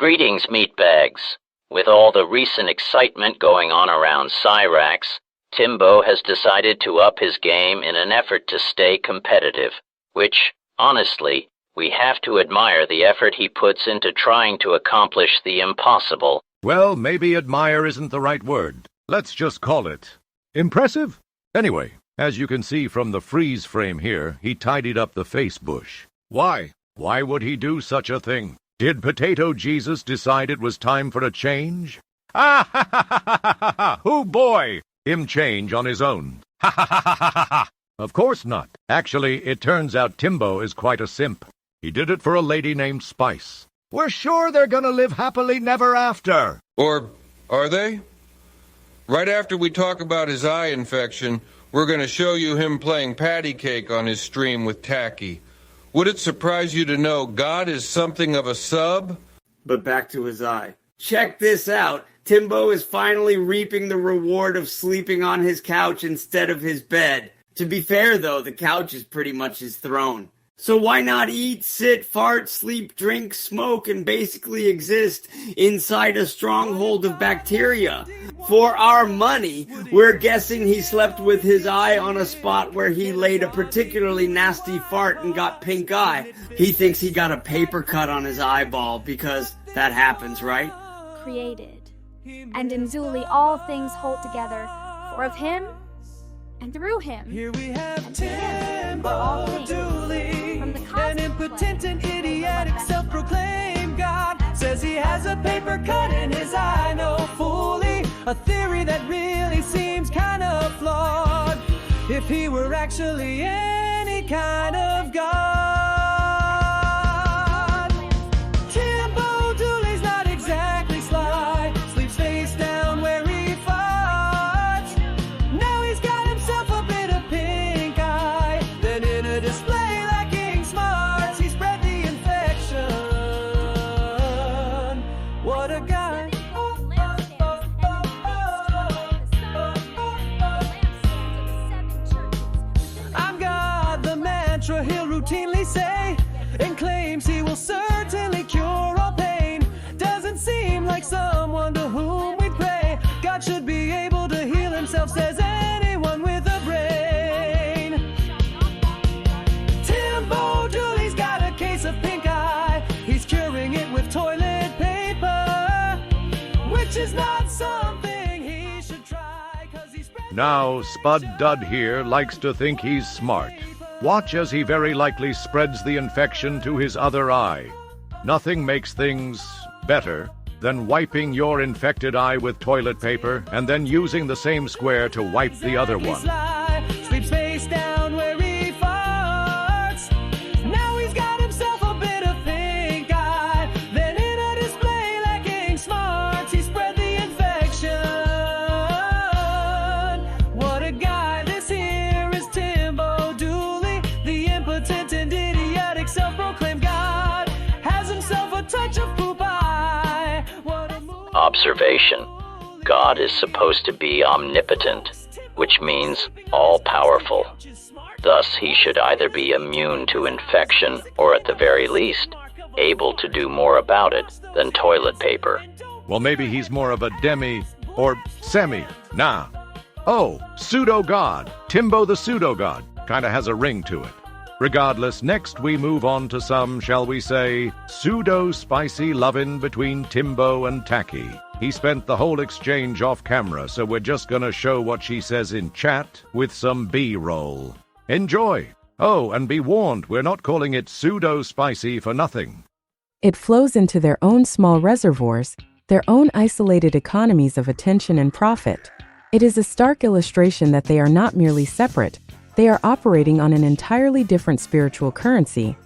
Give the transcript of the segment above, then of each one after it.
Greetings, meatbags. With all the recent excitement going on around Cyrax, Timbo has decided to up his game in an effort to stay competitive, which, honestly, we have to admire the effort he puts into trying to accomplish the impossible. Well, maybe admire isn't the right word. Let's just call it impressive. Anyway, as you can see from the freeze frame here, he tidied up the face bush. Why? Why would he do such a thing? Did Potato Jesus decide it was time for a change? Ah, ha, ha, ha, ha, ha, ha. Oh, boy! Him change on his own. Ha, ha, ha, ha, ha, ha. Of course not. Actually, it turns out Timbo is quite a simp. He did it for a lady named Spice. We're sure they're gonna live happily never after. Or are they? Right after we talk about his eye infection, we're gonna show you him playing patty cake on his stream with Tacky. Would it surprise you to know God is something of a sub? But back to his eye. Check this out. Timbo is finally reaping the reward of sleeping on his couch instead of his bed. To be fair, though, the couch is pretty much his throne. So why not eat, sit, fart, sleep, drink, smoke, and basically exist inside a stronghold of bacteria? For our money, we're guessing he slept with his eye on a spot where he laid a particularly nasty fart and got pink eye. He thinks he got a paper cut on his eyeball because that happens, right? Created. And in Zuli all things hold together, for of him and through him. Here we have and to him are all Timbo things. Dooley, From the an cosmic impotent plane, and idiotic self-proclaimed God, says he has a paper cut in his eye, no fooly, a theory that really seems kind of flawed, if he were actually any kind of God. Timbo Dooley's not exactly sly, sleeps face down where he farts. Now he's got himself a bit of pink eye, then in a display lacking smarts, he spread the infection. What a guy. I'm God, the mantra he'll routinely say, and claims he will certainly cure all pain. Doesn't seem like someone to whom we pray. God should be able to heal himself, says anyone with a brain. Timbo Dooley's got a case of pink eye. He's curing it with toilet paper, which is not something he should try, 'cause he spread. Now, Spud Dud here likes to think he's smart. Watch as he very likely spreads the infection to his other eye. Nothing makes things better than wiping your infected eye with toilet paper and then using the same square to wipe the other one. Sleeps face down where he farts. Now he's got himself a bit of pink eye. Then in a display lacking smarts, he spread the infection. What a guy, this here is Timbo Dooley, the impotent and idiotic self-proclaimed God. Has himself a touch of poop eye. What a move. Observation. God is supposed to be omnipotent, which means all-powerful. Thus, he should either be immune to infection or, at the very least, able to do more about it than toilet paper. Well, maybe he's more of a demi or semi. Nah. Oh, pseudo-god. Timbo the pseudo-god. Kinda has a ring to it. Regardless, next we move on to some, shall we say, pseudo-spicy lovin' between Timbo and Tacky. He spent the whole exchange off camera, so we're just gonna show what she says in chat with some B-roll. Enjoy! Oh, and be warned, we're not calling it pseudo-spicy for nothing. It flows into their own small reservoirs, their own isolated economies of attention and profit. It is a stark illustration that they are not merely separate, they are operating on an entirely different spiritual currency,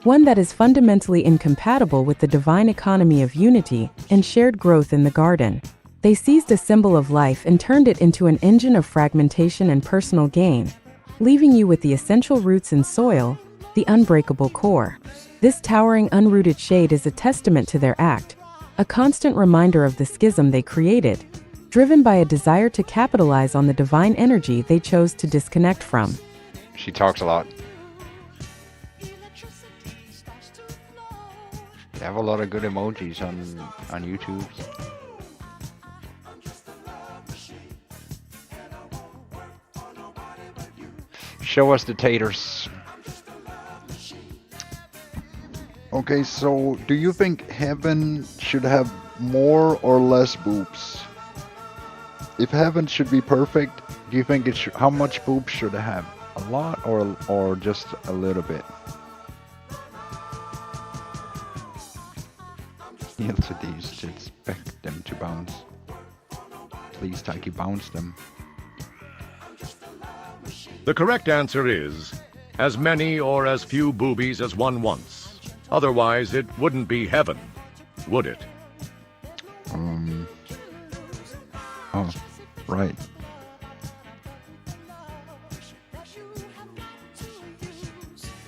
one that is fundamentally incompatible with the divine economy of unity and shared growth in the garden. They seized a symbol of life and turned it into an engine of fragmentation and personal gain, leaving you with the essential roots and soil, the unbreakable core. This towering unrooted shade is a testament to their act, a constant reminder of the schism they created, driven by a desire to capitalize on the divine energy they chose to disconnect from. She talks a lot. They have a lot of good emojis on YouTube. Show us the taters. Okay, so do you think heaven should have more or less boobs? If heaven should be perfect, do you think it should, how much boobs should it have? A lot or just a little bit? Kneel to these to expect them to bounce. Please, Taiki, bounce them. The correct answer is as many or as few boobies as one wants. Otherwise, it wouldn't be heaven, would it? Oh, right.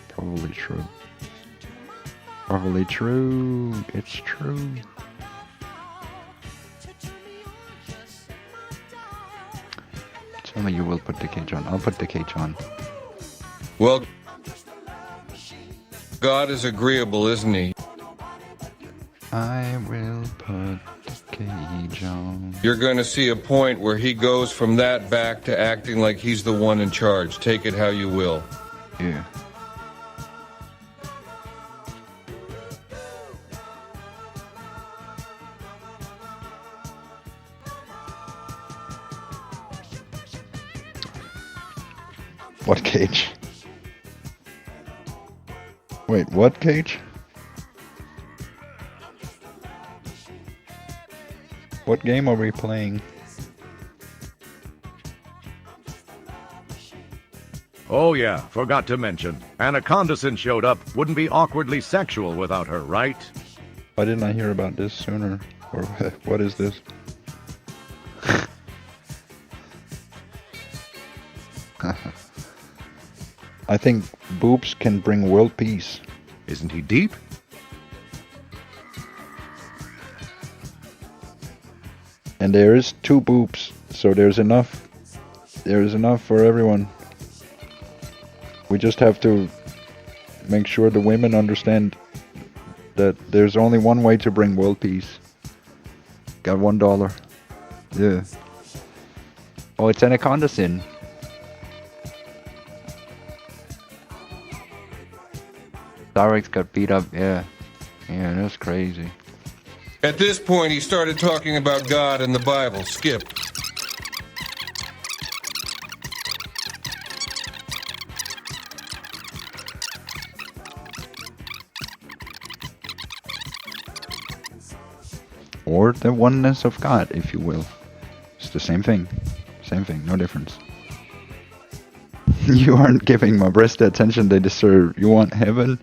Probably true. Probably true. It's true. Tell me you will put the cage on. I'll put the cage on. Well, God is agreeable, isn't he? I will put the cage on. You're going to see a point where he goes from that back to acting like he's the one in charge. Take it how you will. Yeah. What cage? Wait, what cage? What game are we playing? Oh yeah, forgot to mention. Anacondason showed up. Wouldn't be awkwardly sexual without her, right? Why didn't I hear about this sooner? Or what is this? I think boobs can bring world peace. Isn't he deep? And there is 2 boobs, so there's enough. There is enough for everyone. We just have to make sure the women understand that there's only one way to bring world peace. Got $1. Yeah. Oh, it's Anacondason. Cyrex got beat up, yeah. Yeah, that's crazy. At this point, he started talking about God and the Bible. Skip. Or the oneness of God, if you will. It's the same thing. Same thing, no difference. You aren't giving my breasts the attention they deserve. You want heaven?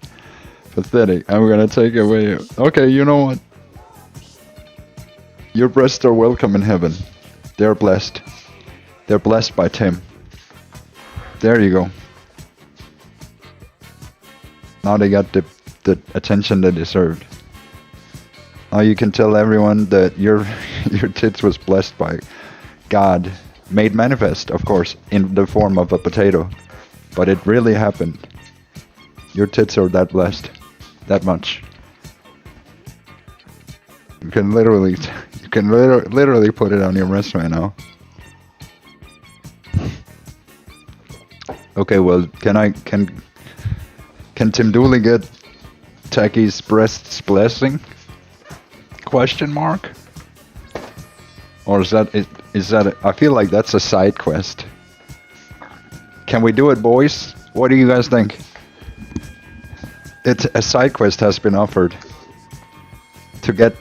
Pathetic. I'm gonna take away. Okay, you know what? Your breasts are welcome in heaven. They're blessed. They're blessed by Tim. There you go. Now they got the attention they deserved. Now you can tell everyone that your tits was blessed by God. Made manifest, of course, in the form of a potato. But it really happened. Your tits are that blessed. That much. You can literally put it on your resume now. Okay, well, can Tim Dooley get Tacky's breasts blessing? Question mark? Or is that I feel like that's a side quest. Can we do it, boys? What do you guys think? It's a side quest has been offered to get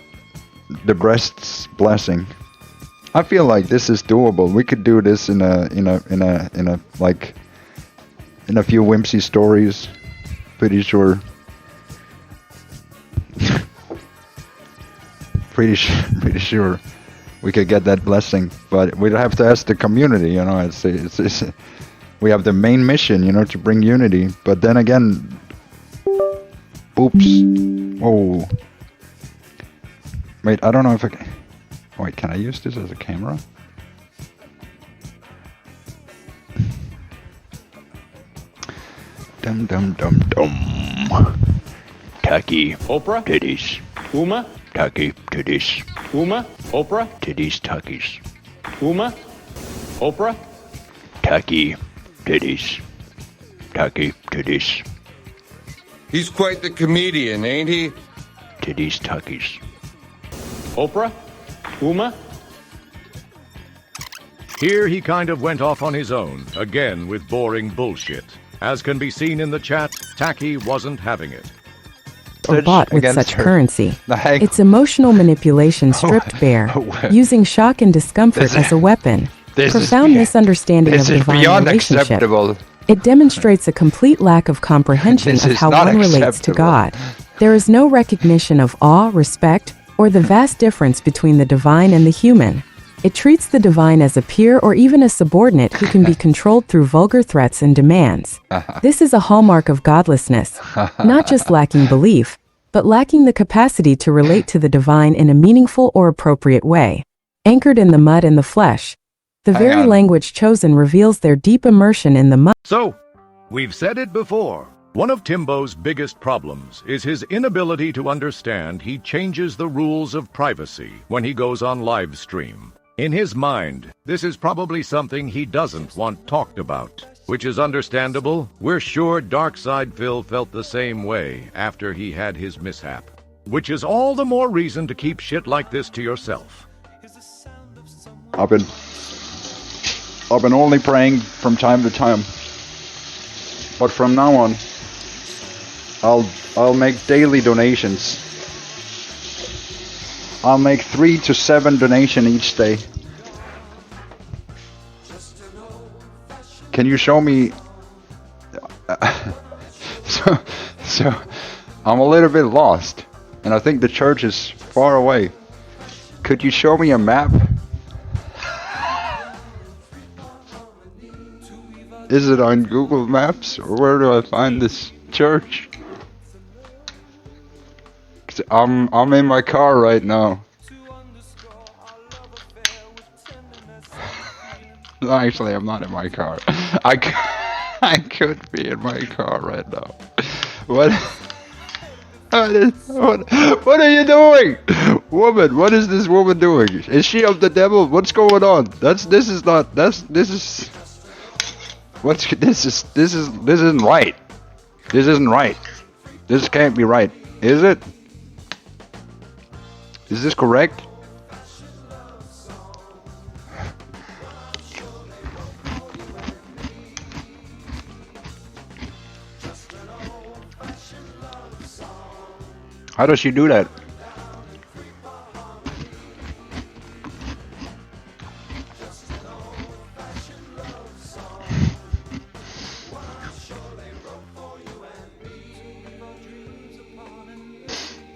the breasts blessing. I feel like this is doable. We could do this in a few whimsy stories. Pretty sure. pretty sure we could get that blessing, but we'd have to ask the community. You know, it's we have the main mission, you know, to bring unity. But then again, oops. Oh. Wait, I don't know if I can. Wait, can I use this as a camera? Dum dum dum dum. Tacky. Oprah? Titties. Uma, Tacky, titties. Uma, Oprah, Titties, tuckies. Uma, Oprah. Tacky, titties. Tacky, titties. He's quite the comedian, ain't he? Titties, tuckies. Oprah, Uma. Here he kind of went off on his own, again with boring bullshit. As can be seen in the chat, Tacky wasn't having it. Or bought with against such her. currency. Like- It's emotional manipulation stripped bare, using shock and discomfort as a weapon. Profound misunderstanding of This is divine beyond relationship. acceptable. It demonstrates a complete lack of comprehension This of is how not one relates to acceptable. God. There is no recognition of awe, respect, or the vast difference between the divine and the human. It treats the divine as a peer or even a subordinate who can be controlled through vulgar threats and demands. This is a hallmark of godlessness, not just lacking belief, but lacking the capacity to relate to the divine in a meaningful or appropriate way. Anchored in the mud and the flesh, the Hang very on. language chosen reveals their deep immersion in the mud. So, we've said it before. One of Timbo's biggest problems is his inability to understand he changes the rules of privacy when he goes on live stream. In his mind, this is probably something he doesn't want talked about, which is understandable. We're sure Darkside Phil felt the same way after he had his mishap, which is all the more reason to keep shit like this to yourself. I've been only praying from time to time, but from now on, I'll make daily donations. I'll make 3 to 7 donations each day. Can you show me? So I'm a little bit lost, and I think the church is far away. Could you show me a map? Is it on Google Maps, or where do I find this church? 'Cause I'm in my car right now. No, actually, I'm not in my car. I could be in my car right now. What? What are you doing, woman? What is this woman doing? Is she of the devil? What's going on? This isn't right. This isn't right. This can't be right. Is it? Is this correct? How does she do that?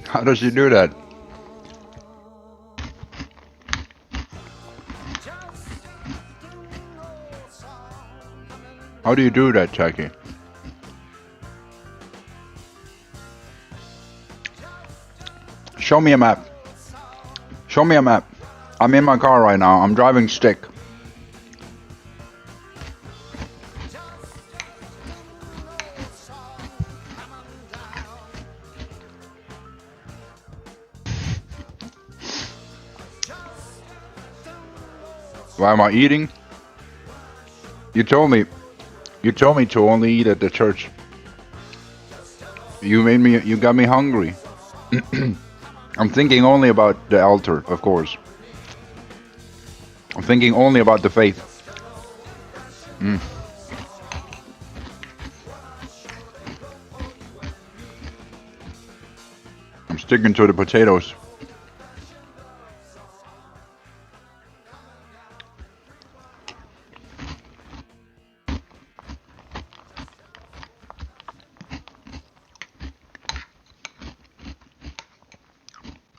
How does she do that? How do you do that, Jackie? Show me a map. Show me a map. I'm in my car right now. I'm driving stick. Why am I eating? You told me to only eat at the church. You got me hungry. I'm thinking only about the altar, of course. I'm thinking only about the faith. I'm sticking to the potatoes.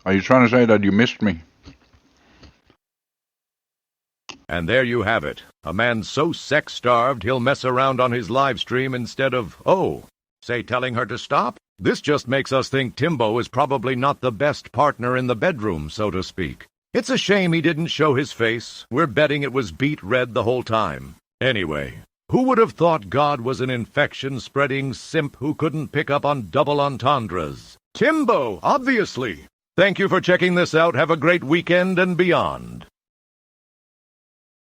Are you trying to say that you missed me? And there you have it. A man so sex-starved he'll mess around on his live stream instead of, say telling her to stop? This just makes us think Timbo is probably not the best partner in the bedroom, so to speak. It's a shame he didn't show his face. We're betting it was beet red the whole time. Anyway, who would have thought God was an infection-spreading simp who couldn't pick up on double entendres? Timbo, obviously! Thank you for checking this out. Have a great weekend and beyond.